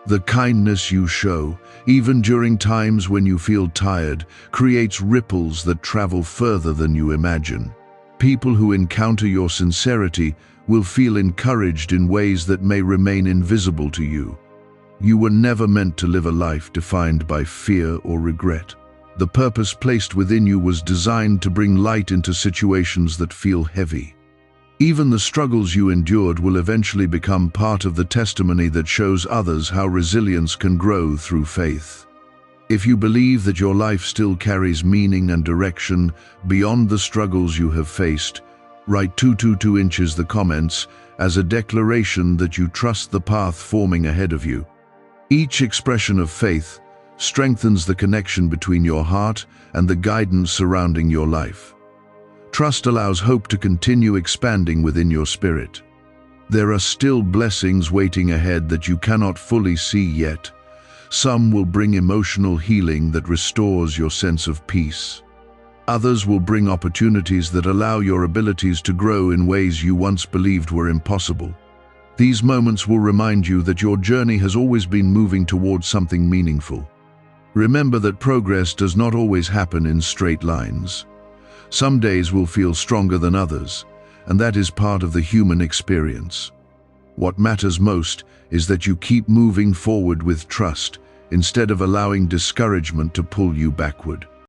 The kindness you show, even during times when you feel tired, creates ripples that travel further than you imagine. People who encounter your sincerity will feel encouraged in ways that may remain invisible to you. You were never meant to live a life defined by fear or regret. The purpose placed within you was designed to bring light into situations that feel heavy. Even the struggles you endured will eventually become part of the testimony that shows others how resilience can grow through faith. If you believe that your life still carries meaning and direction beyond the struggles you have faced, write 222 inches the comments as a declaration that you trust the path forming ahead of you. Each expression of faith strengthens the connection between your heart and the guidance surrounding your life. Trust allows hope to continue expanding within your spirit. There are still blessings waiting ahead that you cannot fully see yet. Some will bring emotional healing that restores your sense of peace. Others will bring opportunities that allow your abilities to grow in ways you once believed were impossible. These moments will remind you that your journey has always been moving towards something meaningful. Remember that progress does not always happen in straight lines. Some days will feel stronger than others, and that is part of the human experience. What matters most is that you keep moving forward with trust instead of allowing discouragement to pull you backward.